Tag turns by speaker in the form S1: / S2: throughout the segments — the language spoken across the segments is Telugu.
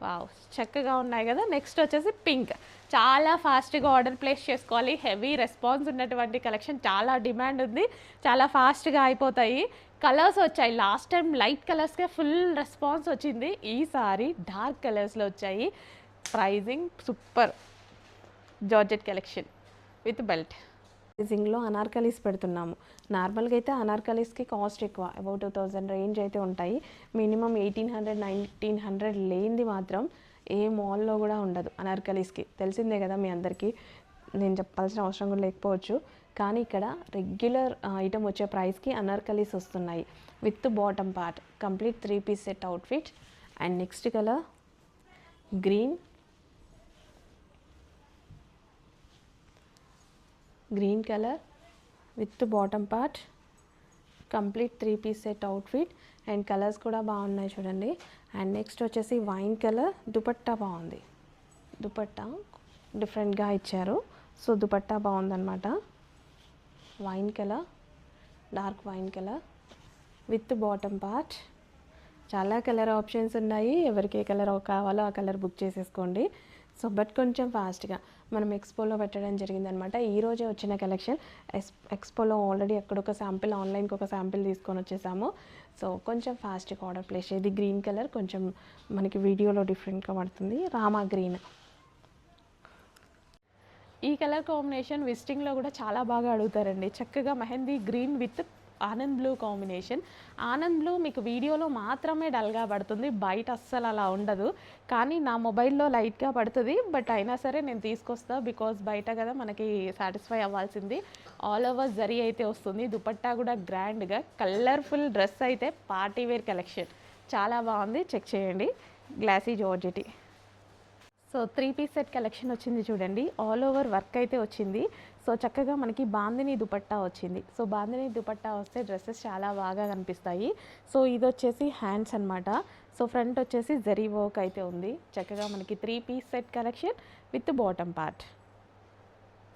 S1: వావ్! చక్కగా ఉన్నాయి కదా! నెక్స్ట్ వచ్చేసి పింక్. చాలా ఫాస్ట్‌గా ఆర్డర్ ప్లేస్ చేసుకోవాలి. హెవీ రెస్పాన్స్ ఉన్నటువంటి కలెక్షన్, చాలా డిమాండ్ ఉంది. చాలా ఫాస్ట్‌గా అయిపోతాయి. కలర్స్ వచ్చాయి. లాస్ట్ టైం లైట్ కలర్స్‌కే ఫుల్ రెస్పాన్స్ వచ్చింది. ఈసారి డార్క్ కలర్స్‌లో వచ్చాయి. Pricing super. Georgette collection with belt. ప్రైజింగ్‌లో అనార్కలీస్ పెడుతున్నాము. నార్మల్‌గా అయితే అనార్కలీస్‌కి కాస్ట్ ఎక్కువ. అబౌట్ 2000 రేంజ్ అయితే ఉంటాయి. మినిమమ్ 1800, 1900 లేనిది మాత్రం ఏ మాల్‌లో కూడా ఉండదు అనార్కలీస్‌కి. తెలిసిందే కదా మీ అందరికీ. నేను చెప్పాల్సిన అవసరం కూడా లేకపోవచ్చు. కానీ ఇక్కడ రెగ్యులర్ ఐటమ్ వచ్చే ప్రైస్‌కి అనార్కలీస్ వస్తున్నాయి. With bottom part complete 3 piece set outfit. And next colour green colour with bottom part complete 3 piece set outfit. And colours కూడా బాగున్నాయి చూడండి. అండ్ నెక్స్ట్ వచ్చేసి వైన్ కలర్. దుపట్టా బాగుంది. దుపట్టా డిఫరెంట్గా ఇచ్చారు. సో దుపట్టా బాగుందన్నమాట. Wine colour, dark wine colour with bottom part. చాలా కలర్ ఆప్షన్స్ ఉన్నాయి. ఎవరికి ఏ కలర్ కావాలో ఆ కలర్ బుక్ చేసేసుకోండి. సో బట్ కొంచెం ఫాస్ట్గా మనం ఎక్స్పోలో పెట్టడం జరిగిందనమాట. ఈరోజే వచ్చిన కలెక్షన్. ఎక్స్పోలో ఆల్రెడీ ఎక్కడొక శాంపిల్, ఆన్లైన్కి ఒక శాంపిల్ తీసుకొని వచ్చేసాము. సో కొంచెం ఫాస్ట్గా ఆర్డర్ ప్లేస్. ఇది గ్రీన్ కలర్, కొంచెం మనకి వీడియోలో డిఫరెంట్గా పడుతుంది. రామా గ్రీన్. ఈ కలర్ కాంబినేషన్ విజిటింగ్లో కూడా చాలా బాగా అడుగుతారండి. చక్కగా mehndi green with Anand blue combination. Anand blue మీకు వీడియోలో మాత్రమే డల్గా పడుతుంది, బయట అస్సలు అలా ఉండదు. కానీ నా మొబైల్లో లైట్గా పడుతుంది. బట్ అయినా సరే నేను తీసుకొస్తా, బికాజ్ బయట కదా మనకి సాటిస్ఫై అవ్వాల్సింది. ఆల్ ఓవర్ జరీ అయితే వస్తుంది. దుపట్టా కూడా గ్రాండ్గా కలర్ఫుల్ డ్రెస్ అయితే పార్టీ వేర్ కలెక్షన్ చాలా బాగుంది. చెక్ చేయండి. Glossy georgette. So 3 piece set collection వచ్చింది చూడండి. ఆల్ ఓవర్ వర్క్ అయితే వచ్చింది. సో చక్కగా మనకి బాందిని దుపట్టా వచ్చింది. సో బాందిని దుపట్టా వస్తే డ్రెస్సెస్ చాలా బాగా కనిపిస్తాయి. సో ఇది వచ్చేసి హ్యాండ్స్ అనమాట. సో ఫ్రంట్ వచ్చేసి జరీ వర్క్ అయితే ఉంది. చక్కగా మనకి 3 piece set collection with bottom part.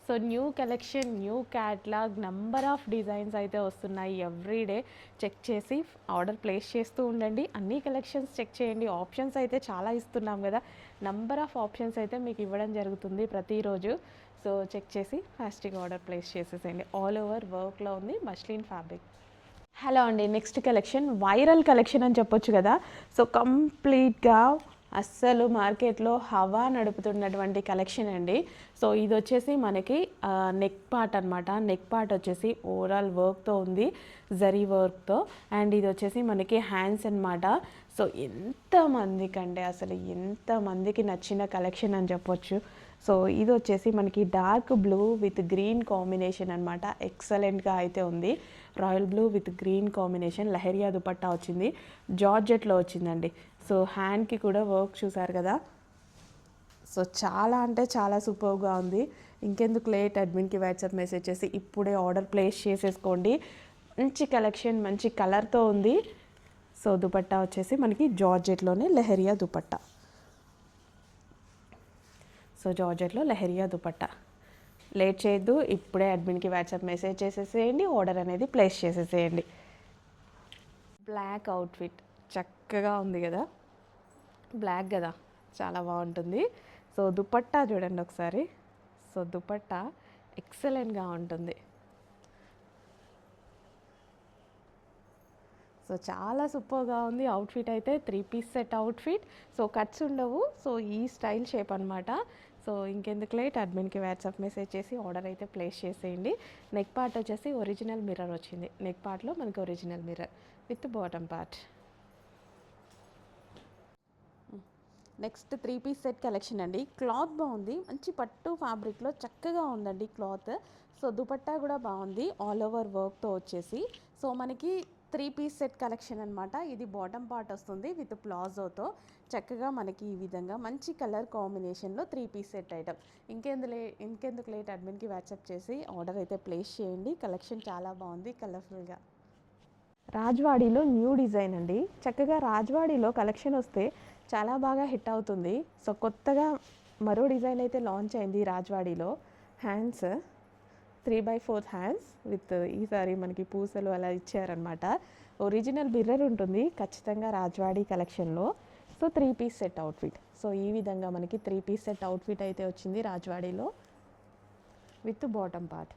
S1: So new collection, new catalogue, number of designs అయితే వస్తున్నాయి ఎవ్రీడే. చెక్ చేసి ఆర్డర్ ప్లేస్ చేస్తూ ఉండండి. అన్ని కలెక్షన్స్ చెక్ చేయండి. ఆప్షన్స్ అయితే చాలా ఇస్తున్నాం కదా, నంబర్ ఆఫ్ ఆప్షన్స్ అయితే మీకు ఇవ్వడం జరుగుతుంది ప్రతిరోజు. సో చెక్ చేసి ఫాస్ట్గా ఆర్డర్ ప్లేస్ చేసేసేయండి. ఆల్ ఓవర్ వర్క్లో ఉంది, మస్లిన్ ఫ్యాబ్రిక్. హలో అండి, నెక్స్ట్ కలెక్షన్ వైరల్ కలెక్షన్ అని చెప్పొచ్చు కదా. సో కంప్లీట్గా అస్సలు మార్కెట్లో హవా నడుపుతున్నటువంటి కలెక్షన్ అండి. సో ఇది వచ్చేసి మనకి నెక్ పార్ట్ అనమాట. నెక్ పార్ట్ వచ్చేసి ఓవరాల్ వర్క్తో ఉంది, జరీ వర్క్తో. అండ్ ఇది వచ్చేసి మనకి హ్యాండ్స్ అనమాట. సో ఎంతమందికి అంటే అసలు ఎంతమందికి నచ్చిన కలెక్షన్ అని చెప్పొచ్చు. సో ఇది వచ్చేసి మనకి dark blue with green combination అనమాట. ఎక్సలెంట్గా అయితే ఉంది. Royal blue with green combination. Leheriya dupatta వచ్చింది, జార్జెట్లో వచ్చిందండి. సో హ్యాండ్కి కూడా వర్క్ చూసారు కదా. సో చాలా అంటే చాలా సూపర్గా ఉంది. ఇంకెందుకు లేట్, అడ్మిన్కి వాట్సాప్ మెసేజ్ చేసి ఇప్పుడే ఆర్డర్ ప్లేస్ చేసేసుకోండి. మంచి కలెక్షన్, మంచి కలర్తో ఉంది. సో దుపట్టా వచ్చేసి మనకి జార్జెట్లోనే లహరియా దుపట్టా. సో జార్జెట్లో లహరియా దుపట్టా. లేట్ చేయొద్దు, ఇప్పుడే అడ్మిన్కి వాట్సాప్ మెసేజ్ చేసేసేయండి, ఆర్డర్ అనేది ప్లేస్ చేసేసేయండి. బ్లాక్ అవుట్ఫిట్ చక్కగా ఉంది కదా, బ్లాక్ కదా, చాలా బాగుంటుంది. సో దుపట్టా చూడండి ఒకసారి. సో దుపట్టా ఎక్సలెంట్గా ఉంటుంది. సో చాలా సూపర్గా ఉంది అవుట్ఫిట్ అయితే. 3 piece set outfit. So cuts ఉండవు. సో ఈ స్టైల్ షేప్ అనమాట. సో ఇంకెందుకు లేట్, అడ్మిన్కి వాట్సాప్ మెసేజ్ చేసి ఆర్డర్ అయితే ప్లేస్ చేసేయండి. నెక్ పార్ట్ వచ్చేసి ఒరిజినల్ మిర్రర్ వచ్చింది. నెక్ పార్ట్లో మనకి original mirror with bottom part. Next 3 piece set collection అండి. క్లాత్ బాగుంది, మంచి పట్టు ఫ్యాబ్రిక్లో చక్కగా ఉందండి క్లాత్. సో దుపట్టా కూడా బాగుంది, ఆల్ ఓవర్ వర్క్తో వచ్చేసి. సో మనకి 3 పీస్ సెట్ కలెక్షన్ అనమాట. ఇది బాటమ్ పార్ట్ వస్తుంది విత్ ప్లాజోతో. చక్కగా మనకి ఈ విధంగా మంచి కలర్ కాంబినేషన్లో 3 పీస్ సెట్ ఐటమ్. ఇంకెందుకు లేట్, అడ్మిన్కి వాట్సాప్ చేసి ఆర్డర్ అయితే ప్లేస్ చేయండి. కలెక్షన్ చాలా బాగుంది, కలర్ఫుల్గా. రాజ్వాడీలో న్యూ డిజైన్ అండి. చక్కగా రాజ్వాడీలో కలెక్షన్ వస్తే చాలా బాగా హిట్ అవుతుంది. సో కొత్తగా మరో డిజైన్ అయితే లాంచ్ అయింది రాజ్వాడీలో. హ్యాండ్స్ 3/4 హ్యాండ్స్ విత్ ఈసారి మనకి పూసలు అలా ఇచ్చారనమాట. ఒరిజినల్ మిర్రర్ ఉంటుంది ఖచ్చితంగా రాజ్వాడీ కలెక్షన్లో. So 3 piece set outfit. So ఈ విధంగా మనకి 3 పీస్ సెట్ అవుట్ఫిట్ అయితే వచ్చింది రాజ్వాడీలో విత్ బాటమ్ పార్ట్.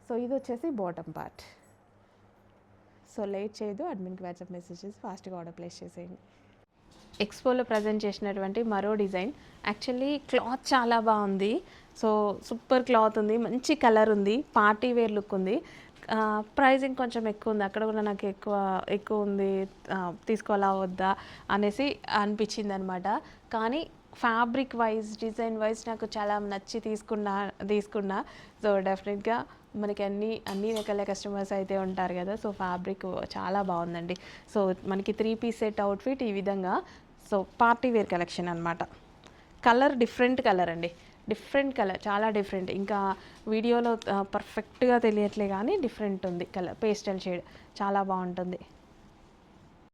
S1: సో ఇది వచ్చేసి బాటమ్ పార్ట్. సో లేట్ చేయదు, అడ్మిన్కి వాట్సాప్ మెసేజ్ చేసి ఫాస్ట్గా ఆర్డర్ ప్లేస్ చేసేయండి. ఎక్స్పోలో ప్రజెంట్ చేసినటువంటి మరో డిజైన్. యాక్చువల్లీ క్లాత్ చాలా బాగుంది. సో సూపర్ క్లాత్ ఉంది, మంచి కలర్ ఉంది, పార్టీ వేర్ లుక్ ఉంది. ప్రైజింగ్ కొంచెం ఎక్కువ ఉంది, అక్కడ కూడా నాకు ఎక్కువ ఉంది, తీసుకోవాలా వద్దా అనేసి అనిపించింది అనమాట. కానీ ఫ్యాబ్రిక్ వైజ్, డిజైన్ వైజ్ నాకు చాలా నచ్చి తీసుకున్నా. సో డెఫినెట్గా మనకి అన్ని రకాల కస్టమర్స్ అయితే ఉంటారు కదా. సో ఫ్యాబ్రిక్ చాలా బాగుందండి. సో మనకి 3 పీస్ సెట్ అవుట్ఫిట్ ఈ విధంగా. సో పార్టీ వేర్ కలెక్షన్ అనమాట. కలర్ డిఫరెంట్ కలర్ అండి, డిఫరెంట్ కలర్, చాలా డిఫరెంట్. ఇంకా వీడియోలో పర్ఫెక్ట్గా తెలియట్లే కానీ డిఫరెంట్ ఉంది కలర్, పేస్టల్ షేడ్ చాలా బాగుంటుంది.